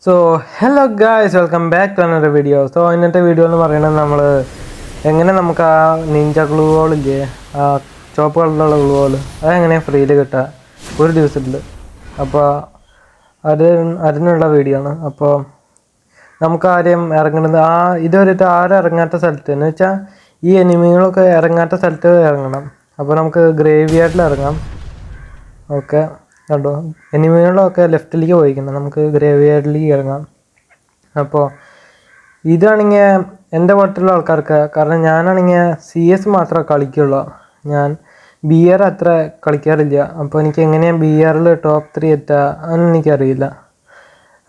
So hello guys, welcome back to another video. So ഇന്നത്തെ video എന്ന് പറയുന്നത് നമ്മൾ എങ്ങനെ നമുക്ക് ആ നിഞ്ച ഗ്ലൂ വോളില്ലേ, ആ ചുവപ്പ് കളറിലുള്ള ഗ്ലൂ വോള് അതെങ്ങനെ ഫ്രീയിൽ കിട്ടുക ഒരു ദിവസത്തിൽ. അപ്പോൾ അതിനുള്ള വീഡിയോ ആണ്. അപ്പോൾ നമുക്ക് ആദ്യം ഇറങ്ങുന്നത് ഇതുവരെയിട്ട് ആരും ഇറങ്ങാത്ത സ്ഥലത്ത് എന്ന് വെച്ചാൽ ഈ എനിമികളൊക്കെ ഇറങ്ങാത്ത സ്ഥലത്ത് ഇറങ്ങണം. അപ്പോൾ നമുക്ക് ഗ്രേവ് യാർഡിൽ ഇറങ്ങാം. ഓക്കെ, കണ്ടോ എനിമികളൊക്കെ ലെഫ്റ്റിലേക്ക് പോയിക്കണം. നമുക്ക് ഗ്രേവ് യാർഡിലേക്ക് ഇറങ്ങാം. അപ്പോൾ ഇതാണെങ്കിൽ എൻ്റെ പോലത്തുള്ള ആൾക്കാർക്ക്, കാരണം ഞാനാണെങ്കിൽ CS മാത്രമേ കളിക്കുള്ളൂ. ഞാൻ BR അത്ര കളിക്കാറില്ല. അപ്പോൾ എനിക്ക് എങ്ങനെയാണ് BRൽ ടോപ്പ് 3 എത്തുക അതൊന്നും എനിക്കറിയില്ല.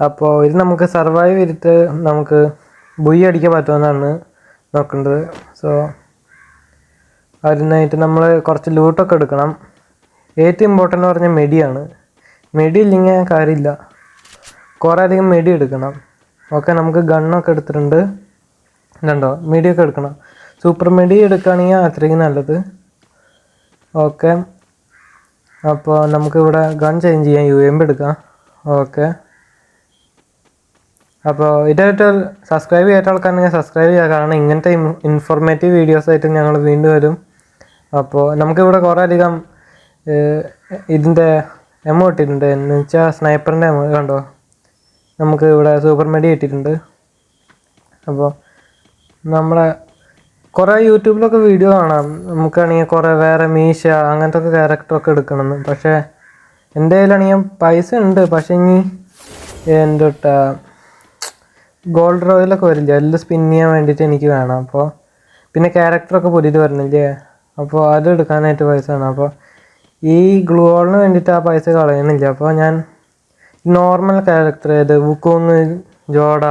അപ്പോൾ ഇത് നമുക്ക് സർവൈവ് ചെയ്തിട്ട് നമുക്ക് ബുയി അടിക്കാൻ പറ്റുമെന്നാണ് നോക്കേണ്ടത്. സോ അതിനായിട്ട് നമ്മൾ കുറച്ച് ലൂട്ടൊക്കെ എടുക്കണം. ഏറ്റവും ഇമ്പോർട്ടൻ്റ് എന്ന് പറഞ്ഞാൽ മെഡിയാണ്. മെഡി ഇല്ലെങ്കിൽ കാര്യമില്ല, കുറേ അധികം മെഡി എടുക്കണം. ഓക്കെ, നമുക്ക് ഗണ്ണൊക്കെ എടുത്തിട്ടുണ്ട്. ഇതുണ്ടോ, മെഡിയൊക്കെ എടുക്കണം. സൂപ്പർ മെഡി എടുക്കുകയാണെങ്കിൽ അത്രയ്ക്കും നല്ലത്. ഓക്കെ, അപ്പോൾ നമുക്കിവിടെ ഗൺ ചേഞ്ച് ചെയ്യാം, UMP എടുക്കാം. ഓക്കെ, അപ്പോൾ ഇതായിട്ട് സബ്സ്ക്രൈബ് ചെയ്യാത്ത ആൾക്കാരുണ്ടെങ്കിൽ സബ്സ്ക്രൈബ് ചെയ്യുക, കാരണം ഇങ്ങനത്തെ ഇൻഫോർമേറ്റീവ് വീഡിയോസായിട്ട് ഞങ്ങൾ വീണ്ടും വരും. അപ്പോൾ നമുക്കിവിടെ കുറേ അധികം ഇതിൻ്റെ എമോ ഇട്ടിട്ടുണ്ട്, എന്ന് വെച്ചാൽ സ്നൈപ്പറിൻ്റെ എമോ കണ്ടോ. നമുക്ക് ഇവിടെ സൂപ്പർ മെഡി ഇട്ടിട്ടുണ്ട്. അപ്പോൾ നമ്മളെ കുറേ യൂട്യൂബിലൊക്കെ വീഡിയോ കാണാം, നമുക്കാണെങ്കിൽ കുറേ വേറെ മീശ അങ്ങനത്തെ ഒക്കെ ക്യാരക്ടറൊക്കെ എടുക്കണമെന്ന്. പക്ഷേ എൻ്റെ കയ്യിലാണെങ്കിൽ പൈസ ഉണ്ട്, പക്ഷേ ഇനി എന്തൊട്ടാ ഗോൾഡ് റോയിലൊക്കെ വരില്ല, എല്ലാം സ്പിൻ ചെയ്യാൻ വേണ്ടിയിട്ട് എനിക്ക് വേണം. അപ്പോൾ പിന്നെ ക്യാരക്ടറൊക്കെ പുതിയത് വരുന്നില്ലേ, അപ്പോൾ അത് എടുക്കാനായിട്ട് പൈസ വേണം. അപ്പോൾ ഈ ഗ്ലൂ വാളിന് വേണ്ടിയിട്ട് ആ പൈസ കളയണില്ല. അപ്പോൾ ഞാൻ നോർമൽ ക്യാരക്ടർ, വുക്കോങ്, ജോഡ,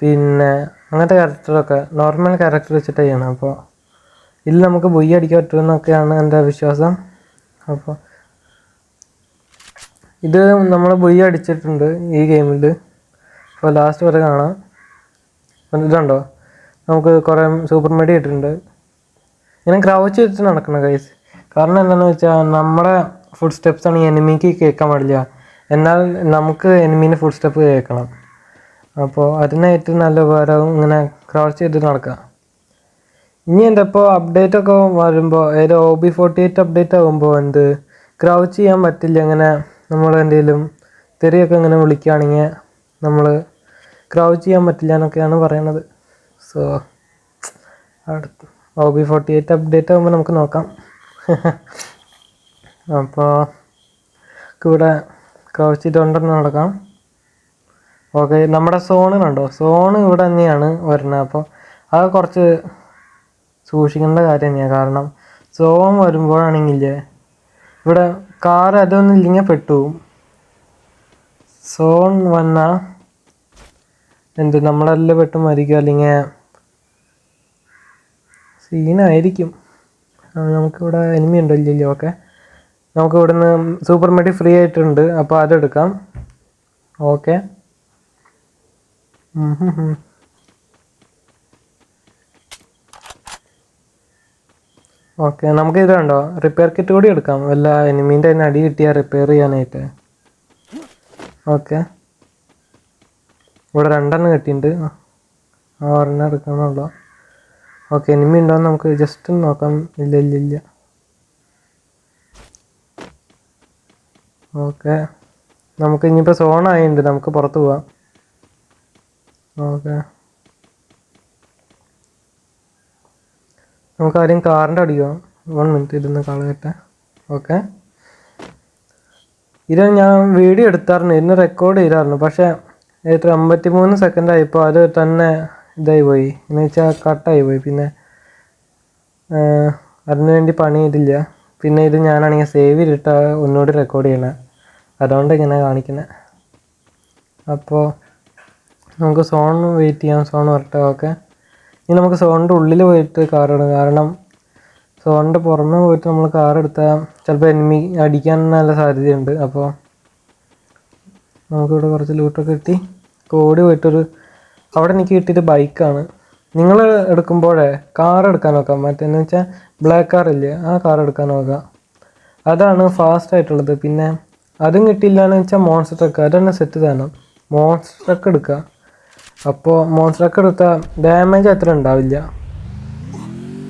പിന്നെ അങ്ങനത്തെ ക്യാരക്ടറൊക്കെ നോർമൽ ക്യാരക്ടർ വെച്ചിട്ട് ചെയ്യണം. അപ്പോൾ ഇതിൽ നമുക്ക് ബുയി അടിക്കാൻ പറ്റുമെന്നൊക്കെയാണ് എൻ്റെ വിശ്വാസം. അപ്പോൾ ഇത് നമ്മൾ ബുയി അടിച്ചിട്ടുണ്ട് ഈ ഗെയിമിൽ. അപ്പോൾ ലാസ്റ്റ് വരെ കാണാം. ഇതുണ്ടോ, നമുക്ക് കുറേ സൂപ്പർ മെഡി ഇട്ടിട്ടുണ്ട്. ഇങ്ങനെ ക്രൗച്ച് വെച്ച് നടക്കണം ഗൈസ്. കാരണം എന്താണെന്ന് വെച്ചാൽ നമ്മുടെ ഫുഡ് സ്റ്റെപ്സാണ് ഈ എനിമിക്ക് കേൾക്കാൻ പാടില്ല, എന്നാൽ നമുക്ക് എനിമീൻ്റെ ഫുഡ് സ്റ്റെപ്പ് കേൾക്കണം. അപ്പോൾ അതിനായിട്ട് നല്ല ഉപകാരവും ഇങ്ങനെ ക്രൗച്ച് ചെയ്ത് നടക്കുക. ഇനി എൻ്റെ ഇപ്പോൾ അപ്ഡേറ്റൊക്കെ വരുമ്പോൾ, ഏതോ OB48 അപ്ഡേറ്റ് ആകുമ്പോൾ ക്രൗച്ച് ചെയ്യാൻ പറ്റില്ല. അങ്ങനെ നമ്മൾ എന്തെങ്കിലും തെറിയൊക്കെ ഇങ്ങനെ വിളിക്കുകയാണെങ്കിൽ നമ്മൾ ക്രൗച്ച് ചെയ്യാൻ പറ്റില്ല എന്നൊക്കെയാണ് പറയണത്. സോ അടുത്ത് OB48 അപ്ഡേറ്റ് ആകുമ്പോൾ നമുക്ക് നോക്കാം. അപ്പോൾ ഇവിടെ ക്രൗച്ച് ചെയ്തുകൊണ്ടൊന്ന് നടക്കാം. ഓക്കെ, നമ്മുടെ സോണ് കണ്ടോ, സോണ് ഇവിടെ തന്നെയാണ് വരുന്നത്. അപ്പോൾ അത് കുറച്ച് സൂക്ഷിക്കേണ്ട കാര്യം തന്നെയാണ്. കാരണം സോൺ വരുമ്പോഴാണെങ്കിലേ ഇവിടെ കാർ അതൊന്നും ഇല്ലെങ്കിൽ പെട്ടുപോകും. സോൺ വന്നാൽ നമ്മളെല്ലാം പെട്ട് മരിക്കുക, അല്ലെങ്കിൽ സീനായിരിക്കും. നമുക്കിവിടെ എനിമി ഉണ്ടോ ഇല്ലല്ലോ. ഓക്കെ, നമുക്ക് ഇവിടുന്ന് സൂപ്പർ മെഡി ഫ്രീ ആയിട്ടുണ്ട്, അപ്പോൾ അതെടുക്കാം. ഓക്കെ, ഓക്കെ, നമുക്ക് ഇത് കണ്ടോ, റിപ്പയർ കിറ്റ് കൂടി എടുക്കാം, വല്ല എനിമീൻ്റെ അതിന് അടി കിട്ടിയാൽ റിപ്പയർ ചെയ്യാനായിട്ട്. ഓക്കെ, ഇവിടെ 2 കിട്ടിയിട്ടുണ്ട്, ഒരെണ്ണം എടുക്കണമല്ലോ. ഓക്കെ, എനിമി ഉണ്ടോയെന്ന് നമുക്ക് ജസ്റ്റ് നോക്കാം. ഇല്ല. ഓക്കെ, നമുക്ക് ഇനിയിപ്പോൾ സോൺ ആയിട്ടുണ്ട്, നമുക്ക് പുറത്ത് പോവാം. ഓക്കെ, നമുക്ക് ആദ്യം കാറിൻ്റെ അടിക്കാം. 1 മിനിറ്റ് ഇരുന്ന് കളയട്ടെ. ഓക്കെ, ഇത് ഞാൻ വീഡിയോ എടുത്തായിരുന്നു, ഇന്ന് റെക്കോർഡ് ചെയ്തായിരുന്നു. പക്ഷേ 53 സെക്കൻഡ് ആയിപ്പോൾ അത് തന്നെ ഇതായി പോയി, എന്ന് വെച്ചാൽ കട്ടായി പോയി. പിന്നെ അതിനു വേണ്ടി പണി ചെയ്തില്ല. പിന്നെ ഇത് ഞാനാണെങ്കിൽ സേവ് ചെയ്തിട്ട് ഒന്നുകൂടി റെക്കോർഡ് ചെയ്യണേ, അതുകൊണ്ട് ഇങ്ങനെ കാണിക്കുന്നത്. അപ്പോൾ നമുക്ക് സോൺ വെയിറ്റ് ചെയ്യാം, സോൺ വരട്ടെ. ഓക്കെ, ഇനി നമുക്ക് സോണിൻ്റെ ഉള്ളിൽ പോയിട്ട് കാർ ഇടാം. കാരണം സോണിൻ്റെ പുറമെ പോയിട്ട് നമ്മൾ കാർ എടുത്താൽ ചിലപ്പോൾ എനിമി അടിക്കാൻ നല്ല സാധ്യതയുണ്ട്. അപ്പോൾ നമുക്കിവിടെ കുറച്ച് ലൂട്ടൊക്കെ കിട്ടി. ഓടി പോയിട്ടൊരു അവിടെ എനിക്ക് കിട്ടിയത് ബൈക്കാണ്. നിങ്ങൾ എടുക്കുമ്പോഴേ കാർ എടുക്കാൻ നോക്കാം, മറ്റേന്ന് വെച്ചാൽ ബ്ലാക്ക് കാറില്ലേ, ആ കാർ എടുക്കാൻ നോക്കാം, അതാണ് ഫാസ്റ്റ് ആയിട്ടുള്ളത്. പിന്നെ അതും കിട്ടിയില്ല എന്ന് വെച്ചാൽ മോൺസ്റ്റർ ട്രക്ക്, അതാണ് സെറ്റ് സാധനം. മോൺസ്റ്ററൊക്കെ എടുക്കുക. അപ്പോൾ മോൺസ്റ്ററൊക്കെ എടുത്താൽ ഡാമേജ് അത്ര ഉണ്ടാവില്ല.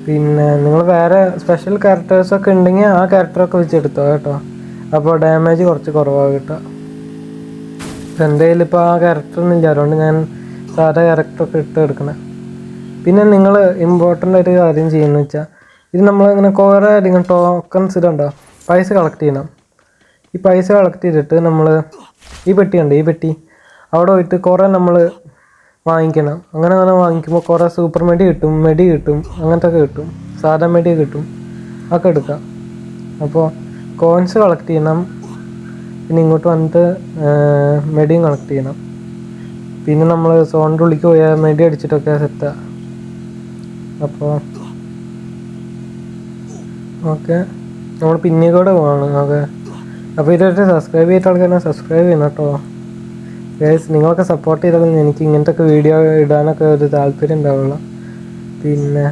പിന്നെ നിങ്ങൾ വേറെ സ്പെഷ്യൽ ക്യാരക്ടേഴ്സൊക്കെ ഉണ്ടെങ്കിൽ ആ ക്യാരക്ടറൊക്കെ വെച്ചെടുത്തോ കേട്ടോ. അപ്പോൾ ഡാമേജ് കുറച്ച് കുറവാണ് കിട്ടുക. എൻ്റെ കയ്യിലിപ്പോൾ ആ ക്യാരക്ടറൊന്നും ഇല്ല, അതുകൊണ്ട് ഞാൻ സാധാ ക്യാരക്ടറൊക്കെ എടുക്കണേ. പിന്നെ നിങ്ങൾ ഇമ്പോർട്ടൻ്റ് ഒരു കാര്യം ചെയ്യുന്നത് വെച്ചാൽ, ഇത് നമ്മളിങ്ങനെ കുറേ അധികം ടോക്കൺസ് ഇതുണ്ടോ, പൈസ കളക്ട് ചെയ്യണം. ഈ പൈസ കളക്ട് ചെയ്തിട്ട് നമ്മൾ ഈ പെട്ടി ഉണ്ട്, ഈ പെട്ടി അവിടെ പോയിട്ട് കുറേ നമ്മൾ വാങ്ങിക്കണം. അങ്ങനെ വാങ്ങിക്കുമ്പോൾ കുറേ സൂപ്പർ മെഡി കിട്ടും, അങ്ങനത്തെ ഒക്കെ കിട്ടും, സാധാ മെഡി കിട്ടും, അതൊക്കെ എടുക്കാം. അപ്പോൾ കോയിൻസ് കളക്ട് ചെയ്യണം. പിന്നെ ഇങ്ങോട്ട് വന്നിട്ട് മെഡിയും കളക്ട് ചെയ്യണം. പിന്നെ നമ്മൾ സോണിൻ്റെ ഉള്ളിലേക്ക് പോയാൽ മെഡി അടിച്ചിട്ടൊക്കെ സെറ്റാണ്. അപ്പോൾ ഓക്കെ, നമ്മൾ പിന്നീട് പോവാണ്. ഓക്കെ, അപ്പോൾ ഇതായിട്ട് സബ്സ്ക്രൈബ് ചെയ്തിട്ട് ആൾക്കാരെ സബ്സ്ക്രൈബ് ചെയ്യണം കേട്ടോ ഗൈസ്. നിങ്ങളൊക്കെ സപ്പോർട്ട് ചെയ്താലും എനിക്ക് ഇങ്ങനത്തെ ഒക്കെ വീഡിയോ ഇടാനൊക്കെ ഒരു താല്പര്യം ഉണ്ടാവുള്ളൂ. പിന്നെ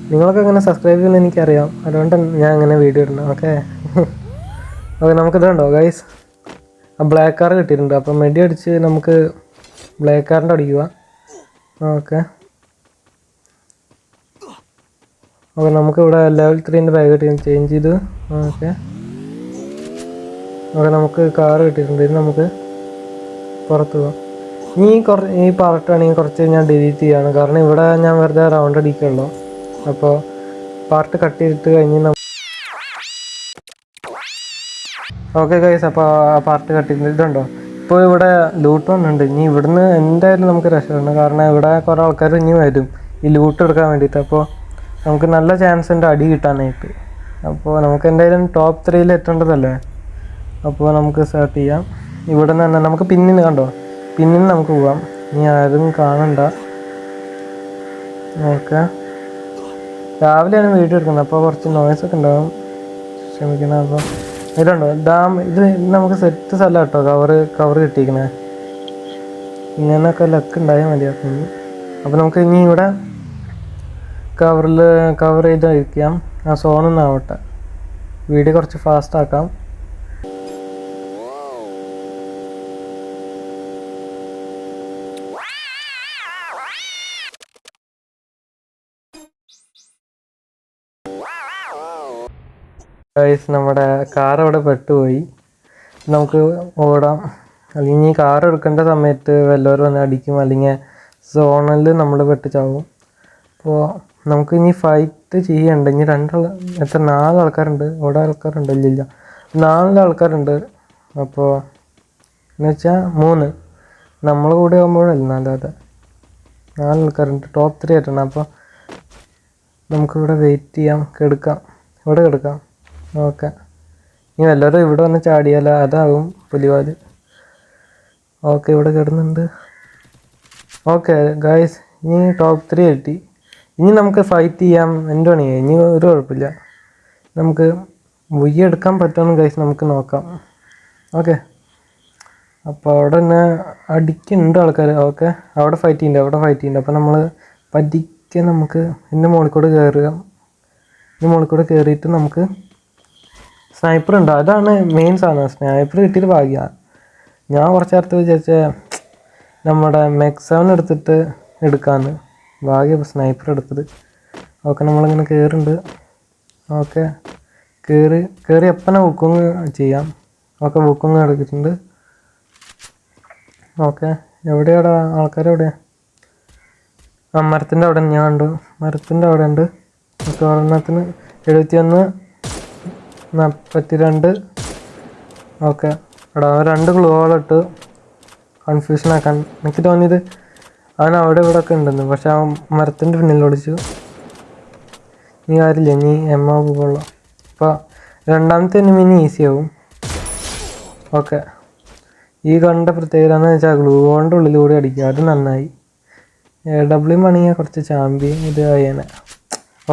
നിങ്ങളൊക്കെ ഇങ്ങനെ സബ്സ്ക്രൈബ് ചെയ്യുന്നത് എനിക്കറിയാം, അതുകൊണ്ട് ഞാൻ ഇങ്ങനെ വീഡിയോ ഇടണം. ഓക്കെ ഓക്കെ, നമുക്കിതുണ്ടോ ഗൈസ്, ആ ബ്ലാക്ക് കാർ കിട്ടിയിട്ടുണ്ട്. അപ്പോൾ മെഡി അടിച്ച് നമുക്ക് ബ്ലാക്ക് കാറിൻ്റെ അടിക്കുക. ഓക്കെ ഓക്കെ, നമുക്കിവിടെ ലെവൽ 3ൻ്റെ ബാഗ് കിട്ടി, ചേഞ്ച് ചെയ്ത്. ഓക്കെ ഓക്കെ, നമുക്ക് കാർ കിട്ടിയിട്ടുണ്ട്. ഇത് നമുക്ക് പുറത്ത് പോകാം. ഈ പാർട്ടാണെങ്കിൽ കുറച്ച് ഞാൻ ഡിലീറ്റ് ചെയ്യാണ്, കാരണം ഇവിടെ ഞാൻ വെറുതെ റൗണ്ട് അടിക്കുള്ളൂ. അപ്പോൾ പാർട്ട് കട്ട് ചെയ്തിട്ട് കഴിഞ്ഞ് ഓക്കെ ഗൈസ്, അപ്പോൾ ആ പാർട്ട് കട്ട് ചെയ്ത് ഇതുണ്ടോ. ഇപ്പോൾ ഇവിടെ ലൂട്ട് വന്നിട്ടുണ്ട്. ഇനി ഇവിടുന്ന് എന്തായാലും നമുക്ക് രക്ഷപ്പെടണം, കാരണം ഇവിടെ കുറേ ആൾക്കാർ ഇനി വരും ഈ ലൂട്ട് എടുക്കാൻ വേണ്ടിയിട്ട്. അപ്പോൾ നമുക്ക് നല്ല ചാൻസ് ഉണ്ട് അടി കിട്ടാനായിട്ട്. അപ്പോൾ നമുക്ക് എന്തായാലും ടോപ്പ് 3 എത്തേണ്ടതല്ലേ. അപ്പോൾ നമുക്ക് സ്റ്റാർട്ട് ചെയ്യാം. ഇവിടെ നിന്ന് തന്നെ നമുക്ക് പിന്നിന് കണ്ടോ, പിന്നിന് നമുക്ക് പോവാം. ഇനി ആരും കാണണ്ട. ഓക്കെ, രാവിലെയാണ് വീഡിയോ എടുക്കുന്നത്, അപ്പോൾ കുറച്ച് നോയ്സൊക്കെ ഉണ്ടാകും, ക്ഷമിക്കണം. അപ്പോൾ ഇതുണ്ടോ ഇത് നമുക്ക് സെറ്റ് സ്ഥലം കേട്ടോ, കവർ കിട്ടിയിരിക്കണേ. ഇങ്ങനെയൊക്കെ ലക്ക് ഉണ്ടായാൽ മതിയാക്കുന്നു. അപ്പോൾ നമുക്ക് ഇനി ഇവിടെ കവർ ചെയ്തിരിക്കാം. ആ സോണൊന്നും ആവട്ടെ, വീഡിയോ കുറച്ച് ഫാസ്റ്റ് ആക്കാം. ഗൈസ്, നമ്മുടെ കാർ അവിടെ പെട്ടുപോയി. നമുക്ക് ഓടാം, അല്ലെങ്കിൽ കാർ എടുക്കേണ്ട സമയത്ത് വല്ലവരും വന്ന് അടിക്കും, അല്ലെങ്കിൽ സോണിൽ നമ്മൾ പെട്ട് ചാവും. അപ്പോൾ നമുക്ക് ഇനി ഫൈറ്റ് ചെയ്യണ്ട. ഇനി 4 ആൾക്കാരുണ്ട്, ഇവിടെ ആൾക്കാരുണ്ട്, ഇല്ല 4 ആൾക്കാരുണ്ട്. അപ്പോൾ എന്ന് വെച്ചാൽ 3 നമ്മൾ കൂടെ ആകുമ്പോഴല്ല, അല്ലാതെ 4 ആൾക്കാരുണ്ട്. ടോപ്പ് 3 ആയിട്ടാണ്. അപ്പോൾ നമുക്കിവിടെ വെയിറ്റ് ചെയ്യാം, ഇവിടെ കിടക്കാം. ഓക്കെ, ഇനി എല്ലാവരും ഇവിടെ വന്ന് ചാടിയാലോ, അതാവും പുലിവാല്. ഓക്കെ, ഇവിടെ കിടന്നുണ്ട്. ഓക്കെ ഗൈസ്, ഇനി ടോപ്പ് 3 കിട്ടി. ഇനി നമുക്ക് ഫൈറ്റ് ചെയ്യാം. എൻ്റെ പണി ഇനി ഒരു കുഴപ്പമില്ല. നമുക്ക് എടുക്കാൻ പറ്റുമെന്ന് ഗൈസ് നമുക്ക് നോക്കാം. ഓക്കെ, അപ്പോൾ അവിടെ തന്നെ അടിക്കുന്നുണ്ട് ആൾക്കാർ. ഓക്കെ, അവിടെ ഫൈറ്റ് ചെയ്യുന്നുണ്ട്. അപ്പോൾ നമ്മൾ പതിക്കെ നമുക്ക് ഇതിൻ്റെ മുകളിൽ കൂടെ കയറിയിട്ട് നമുക്ക് സ്നൈപ്പർ ഉണ്ട്. അതാണ് മെയിൻ സാധനം. സ്നൈപ്പർ കിട്ടിയിട്ട് ഭാഗ്യമാണ്. ഞാൻ കുറച്ച് നേരത്തെ വിചാരിച്ച നമ്മുടെ മെക്സവൻ എടുക്കാമെന്ന്, ഭാഗ്യം സ്നൈപ്പർ എടുത്തത്. ഓക്കെ, നമ്മളിങ്ങനെ കയറുന്നുണ്ട്. ഓക്കെ, കയറി എപ്പനെ ബുക്കിങ് ചെയ്യാം. ഓക്കെ, ബുക്കിങ് എടുത്തിട്ടുണ്ട്. ഓക്കെ, എവിടെയാടാ ആൾക്കാരെവിടെയാണ്? ആ മരത്തിൻ്റെ അവിടെ ഞാൻ കണ്ടു, മരത്തിൻ്റെ അവിടെ ഉണ്ട്. ഓക്കെ, ഒരെണ്ണത്തിന് 71, 42. ഓക്കെ, എടാ 2 ഗ്ലൂവോളിട്ട് കൺഫ്യൂഷൻ ആക്കാൻ എനിക്ക് തോന്നിയത് അവൻ അവിടെ ഇവിടെ ഒക്കെ ഉണ്ടെന്ന്. പക്ഷെ അവൻ മരത്തിൻ്റെ പിന്നിൽ ഒളിച്ചു. ഇനി കാര്യമില്ല, ഇനി പോകുള്ളൂ. അപ്പോൾ രണ്ടാമത്തെ എനിമിനി ഈസി ആവും. ഓക്കെ, ഈ കണ്ട പ്രത്യേകത എന്ന് വെച്ചാൽ ഗ്ലൂവോളിൻ്റെ ഉള്ളിലൂടെ അടിക്കുക, അത് നന്നായി. AW പണിയാൽ കുറച്ച് ചാമ്പ്യൻ ഇത് കഴിയാനെ.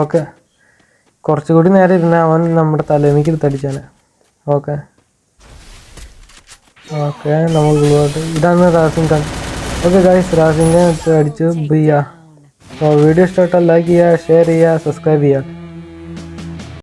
ഓക്കെ, കുറച്ചുകൂടി നേരം ഇരുന്നാൽ അവൻ നമ്മുടെ തലേമിക്ക് എടുത്തടിച്ചാണ്. ഓക്കെ നമ്മൾ ഗ്ലൂവായിട്ട് ഇതാണ് റാസിംഗ് ഗൺ. ഓക്കെ ഗൈസ്, റാസിംഗ് ഗൺ അടിച്ച് ബയ്യ. അപ്പോൾ വീഡിയോ ഇഷ്ടപ്പെട്ടാൽ ലൈക്ക് ചെയ്യുക, ഷെയർ ചെയ്യുക, സബ്സ്ക്രൈബ് ചെയ്യുക.